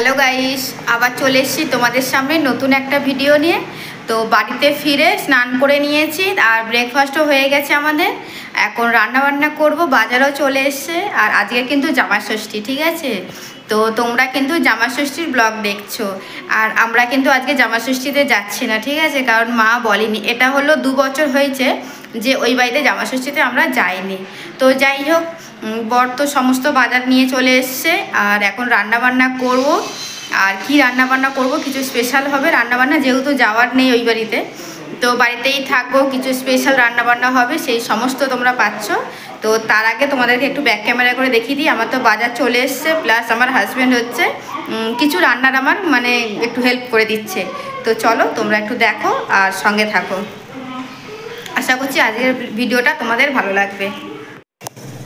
Hello guys, আবার চলে এসেছি তোমাদের সামনে নতুন একটা ভিডিও নিয়ে। তো বাড়িতে ফিরে স্নান করে নিয়েছি আর ব্রেকফাস্টও হয়ে গেছে আমাদের। এখন রান্না বান্না করব, বাজারও চলে এসছে। আর আজকে কিন্তু জামাই ষষ্ঠী, ঠিক আছে? তো তোমরা কিন্তু জামাই ষষ্ঠীর ব্লগ দেখছো, আর আমরা কিন্তু আজকে জামাই ষষ্ঠীতে যাচ্ছি না, ঠিক আছে? কারণ মা বলেনি। এটা হলো 2 বছর হয়েছে যে ওই বাড়িতে জামাই ষষ্ঠীতে আমরা যাইনি। তো যাই হোক, বর তো সমস্ত বাজার নিয়ে চলে এসছে। আর এখন রান্না বান্না করব। আর কি রান্না বান্না করব, কিছু স্পেশাল হবে রান্না বান্না, যেহেতু যাওয়ার নেই ওই বাড়িতে, তো বাড়িতেই থাকবো। কিছু স্পেশাল রান্না বান্না হবে, সেই সমস্ত তোমরা পাচ্ছ। তো তার আগে তোমাদেরকে একটু ব্যাক ক্যামেরা করে দেখিয়ে দিই। আমার তো বাজার চলে এসছে, প্লাস আমার হাজব্যান্ড হচ্ছে কিছু রান্নার আমার মানে একটু হেল্প করে দিচ্ছে। তো চলো তোমরা একটু দেখো আর সঙ্গে থাকো। আশা করছি আজকের ভিডিওটা তোমাদের ভালো লাগবে।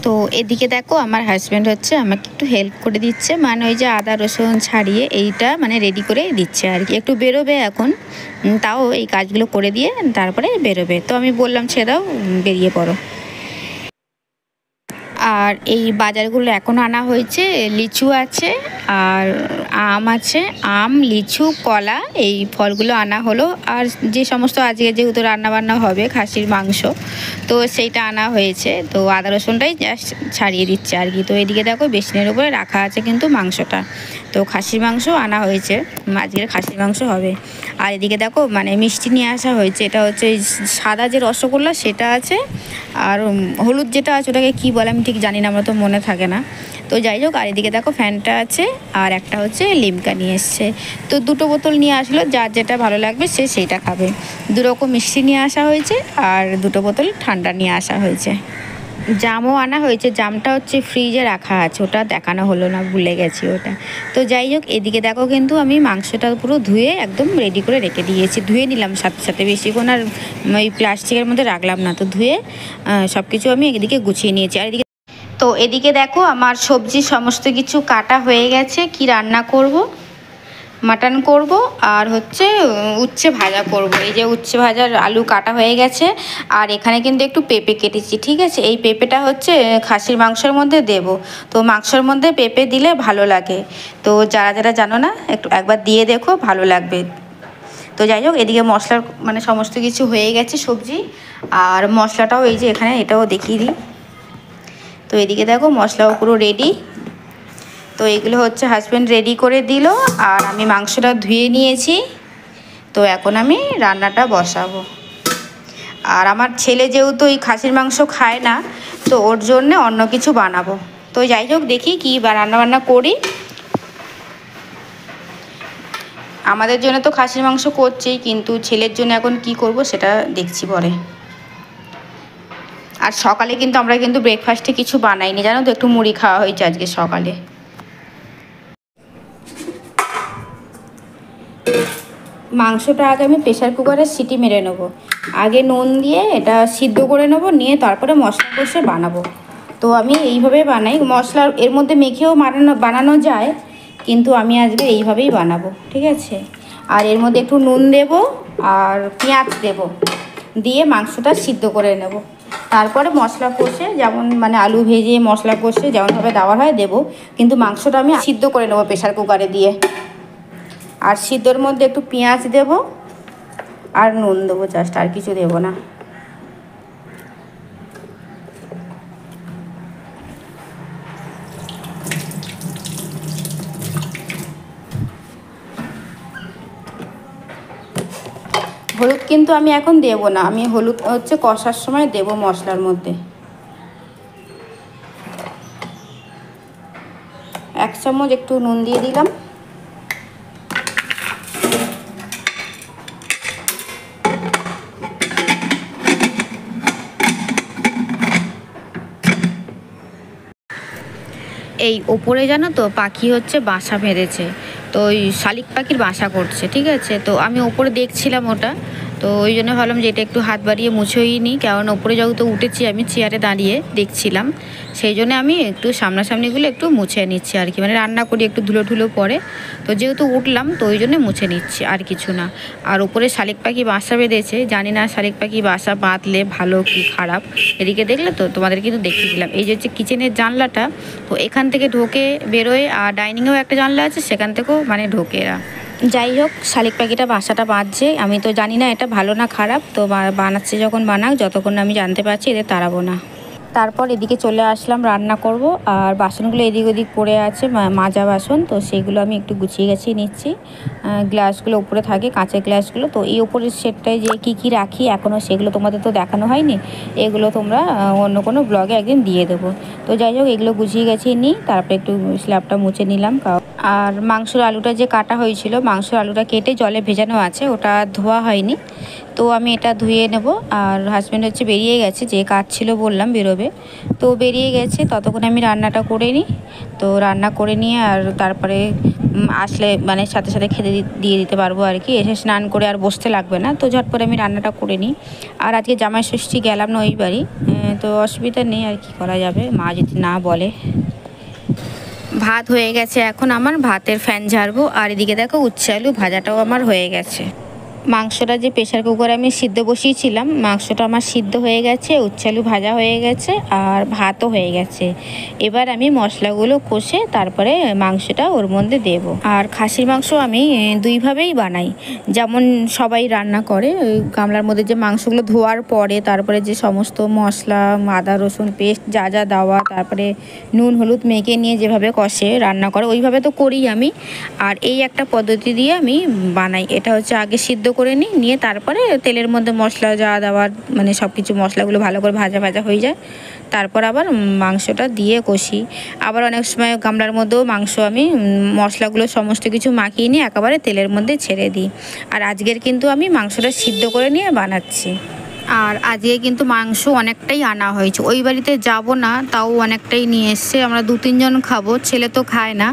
তো এদিকে দেখো, আমার হাজব্যান্ড হচ্ছে আমাকে একটু হেল্প করে দিচ্ছে, মানে ওই যে আদা রসুন ছাড়িয়ে এইটা মানে রেডি করে দিচ্ছে আর কি। একটু বেরোবে এখন, তাও এই কাজগুলো করে দিয়ে তারপরে বেরোবে। তো আমি বললাম ছেড়ে দাও, বেরিয়ে পড়ো। আর এই বাজারগুলো এখন আনা হয়েছে, লিচু আছে আর আম আছে। আম, লিচু, কলা, এই ফলগুলো আনা হলো। আর যে সমস্ত আজকে যেহেতু রান্নাবান্না হবে খাসির মাংস, তো সেইটা আনা হয়েছে। তো আদা রসুনটাই জাস্ট ছাড়িয়ে দিচ্ছে আর কি। তো এদিকে দেখো বেসিনের উপরে রাখা আছে কিন্তু মাংসটা। তো খাসির মাংস আনা হয়েছে, আজকের খাসির মাংস হবে। আর এদিকে দেখো মানে মিষ্টি নিয়ে আসা হয়েছে। এটা হচ্ছে সাদা যে রসগোল্লা সেটা আছে, আর হলুদ যেটা আছে ওটাকে কী বলে আমি ঠিক জানি না, আমরা তো মনে থাকে না। তো যাই হোক, আর এদিকে দেখো ফ্যানটা আছে, আর একটা হচ্ছে লিমকা নিয়ে এসছে। তো 2টো বোতল নিয়ে আসলো, যার যেটা ভালো লাগবে সে সেইটা খাবে। 2 রকম মিষ্টি নিয়ে আসা হয়েছে, আর 2টো বোতল ঠান্ডা নিয়ে আসা হয়েছে। জামও আনা হয়েছে, জামটা হচ্ছে ফ্রিজে রাখা আছে, ওটা দেখানো হলো না, ভুলে গেছি ওটা। তো যাই হোক, এদিকে দেখো কিন্তু আমি মাংসটা পুরো ধুয়ে একদম রেডি করে রেখে দিয়েছি। ধুয়ে নিলাম সাথে সাথে, বেশিক্ষণ আর ওই প্লাস্টিকের মধ্যে রাখলাম না। তো ধুয়ে সব কিছু আমি এদিকে গুছিয়ে নিয়েছি। আর এদিকে দেখো আমার সবজি সমস্ত কিছু কাটা হয়ে গেছে। কি রান্না করব, মাটন করব আর হচ্ছে উচ্ছে ভাজা করব। এই যে উচ্ছে ভাজার আলু কাটা হয়ে গেছে, আর এখানে কিন্তু একটু পেঁপে কেটেছি, ঠিক আছে? এই পেঁপেটা হচ্ছে খাসির মাংসের মধ্যে দেব। তো মাংসের মধ্যে পেঁপে দিলে ভালো লাগে। তো যারা যারা জানো না একবার দিয়ে দেখো, ভালো লাগবে। তো যাই হোক, এদিকে মশলার মানে সমস্ত কিছু হয়ে গেছে, সবজি আর মশলাটাও এই যে এখানে, এটাও দেখিয়ে দিই। তো এদিকে দেখো মশলাও পুরো রেডি। তো এগুলো হচ্ছে হাজব্যান্ড রেডি করে দিল, আর আমি মাংসটা ধুয়ে নিয়েছি। তো এখন আমি রান্নাটা বসাবো। আর আমার ছেলে যেহেতু এই খাসির মাংস খায় না, তো ওর জন্য অন্য কিছু বানাবো। তো যাই হোক, দেখি কী রান্নাবান্না করি। আমাদের জন্য তো খাসির মাংস করছি, কিন্তু ছেলের জন্য এখন কি করব সেটা দেখছি পরে। আর সকালে কিন্তু আমরা কিন্তু ব্রেকফাস্টে কিছু বানাইনি, জানো তো, একটু মুড়ি খাওয়া হয়েছে আজকে সকালে। মাংসটা আগে আমি প্রেশার কুকারে সিটি মেরে নেবো। আগে নুন দিয়ে এটা সিদ্ধ করে নেবো, নিয়ে তারপরে মশলা কষে বানাবো। তো আমি এইভাবে বানাই, মশলা এর মধ্যে মেখেও বানানো যায়, কিন্তু আমি আজকে এইভাবেই বানাবো, ঠিক আছে? আর এর মধ্যে একটু নুন দেব আর পেঁয়াজ দেব, দিয়ে মাংসটা সিদ্ধ করে নেব। তারপরে মশলা কষে, যেমন মানে আলু ভেজে মশলা কষে যেমনভাবে দেওয়া হয় দেবো, কিন্তু মাংসটা আমি সিদ্ধ করে নেবো প্রেশার কুকারে দিয়ে। আর সিদ্ধর মধ্যে একটু পেঁয়াজ দেব আর নুন দেবো, জাস্ট, আর কিছু দেবো না। হলুদ কিন্তু আমি এখন দেবো না, আমি হলুদ হচ্ছে কষার সময় দেবো মশলার মধ্যে। 1 চামচ একটু নুন দিয়ে দিলাম। এই ওপরে জানো তো পাখি হচ্ছে বাসা বেঁধেছে, তো ওই শালিক পাখির বাসা করছে, ঠিক আছে? তো আমি ওপরে দেখছিলাম ওটা, তো ওই জন্য ভাবলাম যে এটা একটু হাত বাড়িয়ে মুছেই নিই, কারণ ওপরে যেহেতু উঠেছি আমি চেয়ারে দাঁড়িয়ে দেখছিলাম, সেই জন্য আমি একটু সামনাসামনিগুলো একটু মুছে নিচ্ছি আর কি, মানে রান্না করি একটু ধুলো ধুলো পড়ে, তো যেহেতু উঠলাম তো ওই জন্য মুছে নিচ্ছি আর কিছু না। আর উপরে শালিক পাখি বাসা বেঁধেছে, জানি না শালিক পাখি বাসা বাঁধলে ভালো কি খারাপ, এদিকে দেখলে তো তোমাদের কিন্তু দেখিয়ে দিলাম। এই যে হচ্ছে কিচেনের জানলাটা, তো এখান থেকে ঢোকে বেরোয়, আর ডাইনিংয়েও একটা জানলা আছে সেখান থেকেও মানে ঢোকে এরা। যাই হোক, শালিক পাখিটা বাসাটা বাঁধছে, আমি তো জানি না এটা ভালো না খারাপ, তো বানাচ্ছে যখন বানাক, যতক্ষণ না আমি জানতে পারছি এদের তাড়াবো না। তারপর এদিকে চলে আসলাম রান্না করব, আর বাসনগুলো এদিক ওদিক পড়ে আছে, মাজা বাসন, তো সেগুলো আমি একটু গুছিয়ে গেছিয়ে নিচ্ছি। গ্লাসগুলো উপরে থাকে, কাঁচের গ্লাসগুলো, তো এই উপরের সেটটায় যে কী কী রাখি এখনও সেগুলো তোমাদের তো দেখানো হয়নি, এগুলো তোমরা অন্য কোনো ব্লগে একদিন দিয়ে দেবো। তো যাই হোক, এগুলো গুছিয়ে গেছিয়ে নিই, তারপরে একটু স্ল্যাবটা মুছে নিলাম। আর মাংসর আলুটা যে কাটা হয়েছিল, মাংসর আলুটা কেটে জলে ভেজানো আছে, ওটা ধোয়া হয়নি, তো আমি এটা ধুয়ে নেব। আর হাজব্যান্ড হচ্ছে বেরিয়ে গেছে, যে কাজ ছিল বললাম বেরোবে, তো বেরিয়ে গেছে, ততক্ষণ আমি রান্নাটা করে নিই। তো রান্না করে নিয়ে আর তারপরে আসলে মানে সাথে সাথে খেতে দিয়ে দিতে পারবো আর কি, এসে স্নান করে আর বসতে লাগবে না, তো ঝটপট আমি রান্নাটা করে নিই। আর আজকে জামাই ষষ্ঠী গেলাম না ওই বাড়ি, তো অসুবিধা নেই, আর কি করা যাবে, মা যদি না বলে। ভাত হয়ে গেছে, এখন আমার ভাতের ফ্যান ঝাড়বো। আর এদিকে দেখো উচ্ছে আলু ভাজাটাও আমার হয়ে গেছে। মাংসটা যে প্রেশার কুকারে আমি সিদ্ধ বসিয়েছিলাম, মাংসটা আমার সিদ্ধ হয়ে গেছে, উচ্ছে আলু ভাজা হয়ে গেছে, আর ভাতও হয়ে গেছে। এবার আমি মশলাগুলো কষে তারপরে মাংসটা ওর মধ্যে দেব। আর খাসির মাংস আমি দুইভাবেই বানাই, যেমন সবাই রান্না করে, ওই গামলার মধ্যে যে মাংসগুলো ধোয়ার পরে তারপরে যে সমস্ত মশলা, আদা রসুন পেস্ট যা যা দেওয়া, তারপরে নুন হলুদ মেখে নিয়ে যেভাবে কষে রান্না করে ওইভাবে তো করি আমি। আর এই একটা পদ্ধতি দিয়ে আমি বানাই, এটা হচ্ছে আগে সিদ্ধ করে নিয়ে তারপরে তেলের মধ্যে মশলা যা দেওয়ার মানে সব কিছু মশলাগুলো ভালো করে ভাজা ভাজা হয়ে যায়, তারপর আবার মাংসটা দিয়ে কষি। আবার অনেক সময় গামলার মধ্যেও মাংস আমি মশলাগুলো সমস্ত কিছু মাখিয়ে নিয়ে একেবারে তেলের মধ্যে ছেড়ে দিই। আর আজকের কিন্তু আমি মাংসটা সিদ্ধ করে নিয়ে বানাচ্ছি। আর আজকে কিন্তু মাংস অনেকটাই আনা হয়েছে, ওই বাড়িতে যাব না তাও অনেকটাই নিয়ে এসছে, আমরা 2-3 জন খাবো, ছেলে তো খায় না।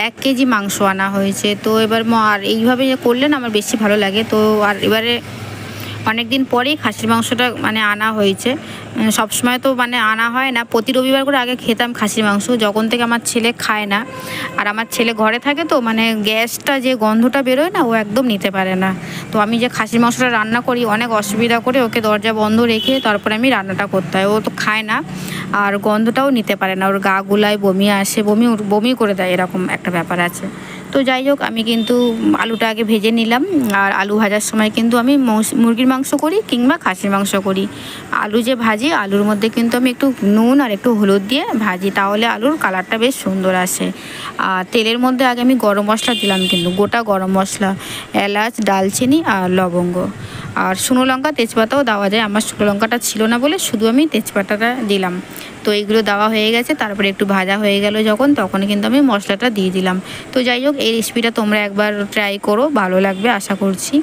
1 কেজি মাংস আনা হয়েছে, তো এবার আর এইভাবে করলে না আমার বেশি ভালো লাগে। তো আর এবারে অনেক দিন পরেই খাসির মাংসটা মানে আনা হয়েছে, সবসময় তো মানে আনা হয় না, প্রতি রবিবার করে আগে খেতাম খাসির মাংস, যখন থেকে আমার ছেলে খায় না, আর আমার ছেলে ঘরে থাকে তো মানে গ্যাসটা যে গন্ধটা বেরোয় না ও একদম নিতে পারে না। তো আমি যে খাসির মাংসটা রান্না করি অনেক অসুবিধা করে ওকে দরজা বন্ধ রেখে তারপরে আমি রান্নাটা করতে হয়, ও তো খায় না আর গন্ধটাও নিতে পারে না, ওর গা গুলায় বমি আসে, বমি করে দেয়, এরকম একটা ব্যাপার আছে। তো যাই হোক, আমি কিন্তু আলুটা আগে ভেজে নিলাম। আর আলু ভাজার সময় কিন্তু আমি মুরগির মাংস করি কিংবা খাসির মাংস করি, আলু যে ভাজি আলুর মধ্যে কিন্তু আমি একটু নুন আর একটু হলুদ দিয়ে ভাজি, তাহলে আলুর কালারটা বেশ সুন্দর আসে। আর তেলের মধ্যে আগে আমি গরম মশলা দিলাম, কিন্তু গোটা গরম মশলা, এলাচ, দালচিনি আর লবঙ্গ, আর শুকনো লঙ্কা তেজপাতাও দেওয়া যায়, আমার শুকনো লঙ্কাটা ছিল না বলে শুধু আমি তেজপাতাটা দিলাম। তো এইগুলো দেওয়া হয়ে গেছে, তারপরে একটু ভাজা হয়ে গেল যখন, তখন কিন্তু আমি মশলাটা দিয়ে দিলাম। তো যাই হোক, এই রেসিপিটা তোমরা একবার ট্রাই করো, ভালো লাগবে আশা করছি।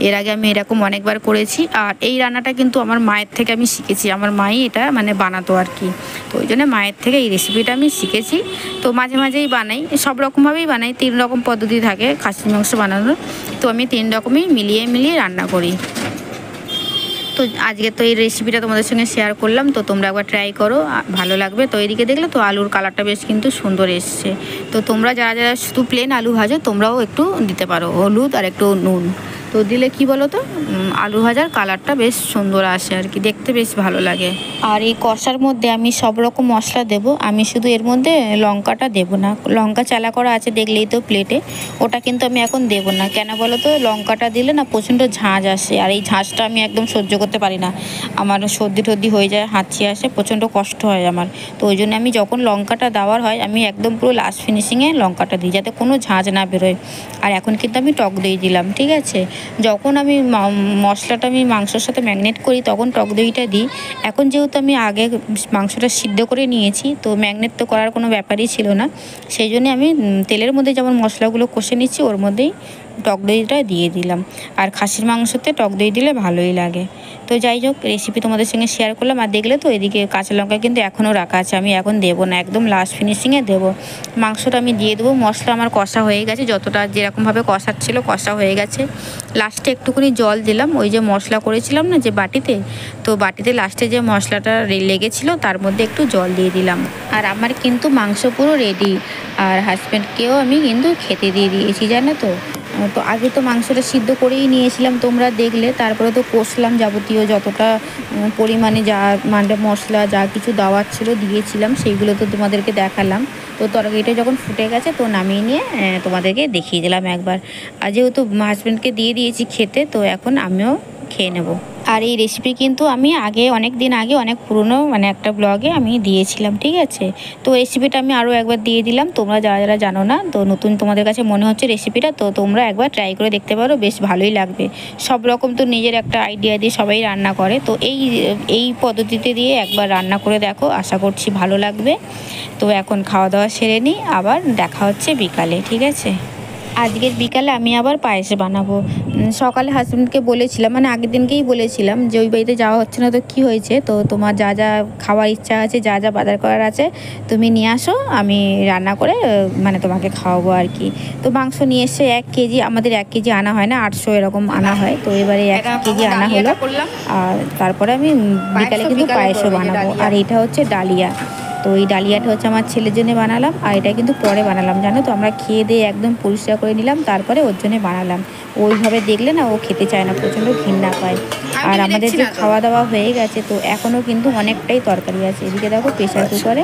এর আগে আমি এরকম অনেকবার করেছি, আর এই রান্নাটা কিন্তু আমার মায়ের থেকে আমি শিখেছি, আমার মাই এটা মানে বানাতো আর কি, তো ওই জন্য মায়ের থেকে এই রেসিপিটা আমি শিখেছি। তো মাঝে মাঝেই বানাই, সব রকমভাবেই বানাই, 3 রকম পদ্ধতি থাকে খাসির মাংস বানানোর, তো আমি 3 রকমই মিলিয়ে রান্না করি। তো আজকে তো এই রেসিপিটা তোমাদের সঙ্গে শেয়ার করলাম, তো তোমরা একবার ট্রাই করো, ভালো লাগবে। তো এদিকে দেখলে তো আলুর কালারটা বেশ কিন্তু সুন্দর এসছে। তো তোমরা যারা যারা শুধু প্লেন আলু ভাজো তোমরাও একটু দিতে পারো হলুদ আর একটু নুন, তো দিলে কি বলো তো আলু ভাজার কালারটা বেশ সুন্দর আসে আর কি, দেখতে বেশ ভালো লাগে। আর এই কষার মধ্যে আমি সব রকম মশলা দেব, আমি শুধু এর মধ্যে লঙ্কাটা দেব না, লঙ্কা চালা করা আছে দেখলেই তো প্লেটে, ওটা কিন্তু আমি এখন দেব না। কেন বলো তো, লঙ্কাটা দিলে না প্রচণ্ড ঝাঁঝ আসে, আর এই ঝাঁঝটা আমি একদম সহ্য করতে পারি না, আমার সর্দি টর্দি হয়ে যায়, হাঁচি আসে, প্রচণ্ড কষ্ট হয় আমার। তো ওই জন্য আমি যখন লঙ্কাটা দেওয়ার হয় আমি একদম পুরো লাস্ট ফিনিশিংয়ে লঙ্কাটা দিই, যাতে কোনো ঝাঁঝ না বেরোয়। আর এখন কিন্তু আমি টক দই দিলাম, ঠিক আছে, যখন আমি মশলাটা আমি মাংসর সাথে ম্যারিনেট করি তখন টক দইটা দিই। এখন যেহেতু আমি আগে মাংসটা সিদ্ধ করে নিয়েছি, তো ম্যারিনেট তো করার কোনো ব্যাপারই ছিল না, সেই জন্য আমি তেলের মধ্যে যেমন মশলাগুলো কষে নিচ্ছি ওর মধ্যেই টক দইটা দিয়ে দিলাম। আর খাসির মাংসতে টক দই দিলে ভালোই লাগে। তো যাই হোক, রেসিপি তোমাদের সঙ্গে শেয়ার করলাম। আর দেখলে তো এদিকে কাঁচা লঙ্কা কিন্তু এখনও রাখা আছে, আমি এখন দেবো না, একদম লাস্ট ফিনিশিংয়ে দেবো। মাংসটা আমি দিয়ে দেবো। মশলা আমার কষা হয়ে গেছে, যতটা যেরকমভাবে কষাচ্ছিলো কষা হয়ে গেছে। লাস্টে একটুখানি জল দিলাম, ওই যে মশলা করেছিলাম না যে বাটিতে, তো বাটিতে লাস্টে যে মশলাটা লেগেছিলো তার মধ্যে একটু জল দিয়ে দিলাম। আর আমার কিন্তু মাংস পুরো রেডি। আর হাজব্যান্ডকেও আমি কিন্তু খেতে দিয়ে দিয়েছি, জানো তো। তো আগে তো মাংসটা সিদ্ধ করেই নিয়েছিলাম, তোমরা দেখলে। তারপরে তো কষলাম, যাবতীয় যতটা পরিমাণে যা মানে মশলা যা কিছু দেওয়ার ছিল দিয়েছিলাম, সেইগুলো তো তোমাদেরকে দেখালাম। তো তরকারিটা যখন ফুটে গেছে তো নামিয়ে নিয়ে তোমাদেরকে দেখিয়ে দিলাম একবার। আর যেহেতু হাজব্যান্ডকে দিয়ে দিয়েছি খেতে, তো এখন আমিও খেয়ে নেব। আর এই রেসিপি কিন্তু আমি আগে অনেক দিন আগে অনেক পুরনো মানে একটা ব্লগে আমি দিয়েছিলাম, ঠিক আছে। তো রেসিপিটা আমি আরও একবার দিয়ে দিলাম, তোমরা যারা যারা জানো না, তো নতুন তোমাদের কাছে মনে হচ্ছে রেসিপিটা, তো তোমরা একবার ট্রাই করে দেখতে পারো, বেশ ভালোই লাগবে। সব রকম তো নিজের একটা আইডিয়া দিয়ে সবাই রান্না করে, তো এই পদ্ধতিতে দিয়ে একবার রান্না করে দেখো, আশা করছি ভালো লাগবে। তো এখন খাওয়া দাওয়া সেরে নিই, আবার দেখা হচ্ছে বিকালে, ঠিক আছে। আজকের বিকালে আমি আবার পায়েস বানাবো। সকালে হাজব্যান্ডকে বলেছিলাম, মানে আগের দিনকেই বলেছিলাম যে ওই বাড়িতে যাওয়া হচ্ছে না, তো কী হয়েছে, তো তোমার যা যা খাওয়ার ইচ্ছা আছে, যা যা বাজার করার আছে তুমি নিয়ে আসো, আমি রান্না করে মানে তোমাকে খাওয়াবো আর কি। তো মাংস নিয়ে এসে 1 কেজি, আমাদের 1 কেজি আনা হয় না, 800 এরকম আনা হয়। তো এবারে 1 কেজি আনা হলো। আর তারপরে আমি বিকালে কিন্তু পায়েসও বানাবো। আর এটা হচ্ছে ডালিয়া। তো এই ডালিয়াটা হচ্ছে আমার ছেলের জন্য বানালাম, আর এটা কিন্তু পরে বানালাম, জানো তো। আমরা খেয়ে দিয়ে একদম পরিষ্কার করে নিলাম, তারপরে ওর জন্য বানালাম। ওইভাবে দেখলে না ও খেতে চায় না, প্রচণ্ড ঘৃণা পায়। আর আমাদের যে খাওয়া দাওয়া হয়ে গেছে, তো এখনও কিন্তু অনেকটাই তরকারি আছে। এদিকে দেখো প্রেশার কুকারে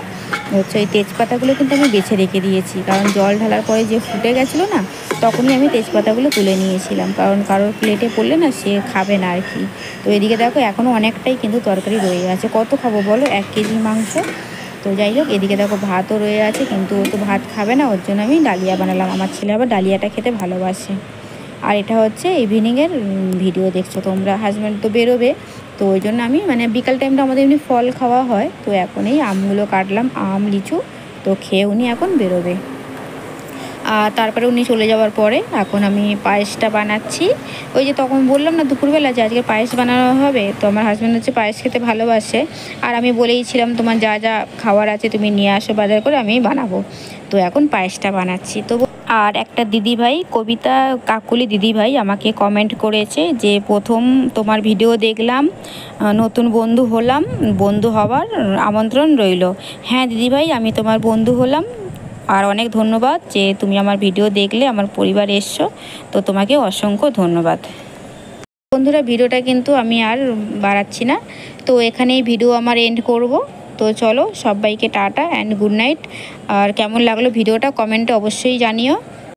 হচ্ছে এই তেজপাতাগুলো কিন্তু আমি বেছে রেখে দিয়েছি, কারণ জল ঢালার পরে যে ফুটে গেছিলো না, তখনই আমি তেজপাতাগুলো তুলে নিয়েছিলাম, কারণ কারোর প্লেটে পড়লে না সে খাবে না আর কি। তো এদিকে দেখো এখনও অনেকটাই কিন্তু তরকারি রয়ে গেছে, কত খাবো বলো 1 কেজি মাংস। তো যাই হোক, এদিকে দেখো ভাতও রয়ে আছে, কিন্তু ও তো ভাত খাবে না, ওর জন্য আমি ডালিয়া বানালাম। আমার ছেলে আবার ডালিয়াটা খেতে ভালোবাসে। আর এটা হচ্ছে ইভিনিংয়ের ভিডিও দেখছো তোমরা। হাজব্যান্ড তো বেরোবে, তো ওই জন্য আমি মানে বিকাল টাইমটা আমাদের এমনি ফল খাওয়া হয়, তো এখন এই আমগুলো কাটলাম, আম লিচু, তো খেয়ে উনি এখন বেরোবে। আর তারপরে উনি চলে যাওয়ার পরে এখন আমি পায়েসটা বানাচ্ছি। ওই যে তখন বললাম না দুপুরবেলা যে আজকে পায়েস বানানো হবে, তো আমার হাজব্যান্ড হচ্ছে পায়েস খেতে ভালোবাসে। আর আমি বলেইছিলাম তোমার যা যা খাওয়ার আছে তুমি নিয়ে আসো বাজার করে, আমি বানাবো। তো এখন পায়েসটা বানাচ্ছি। তো আর একটা দিদিভাই, কবিতা কাকুলি দিদিভাই আমাকে কমেন্ট করেছে যে প্রথম তোমার ভিডিও দেখলাম, নতুন বন্ধু হলাম, বন্ধু হওয়ার আমন্ত্রণ রইল। হ্যাঁ দিদিভাই, আমি তোমার বন্ধু হলাম। আর অনেক ধন্যবাদ যে তুমি আমার ভিডিও দেখলে, আমার পরিবার এসছো, তো তোমাকে অসংখ্য ধন্যবাদ। বন্ধুরা, ভিডিওটা কিন্তু আমি আর বাড়াচ্ছি না, তো এখানেই ভিডিও আমার এন্ড করব। তো চলো, সবাইকে টাটা অ্যান্ড গুড নাইট। আর কেমন লাগলো ভিডিওটা কমেন্টে অবশ্যই জানিও।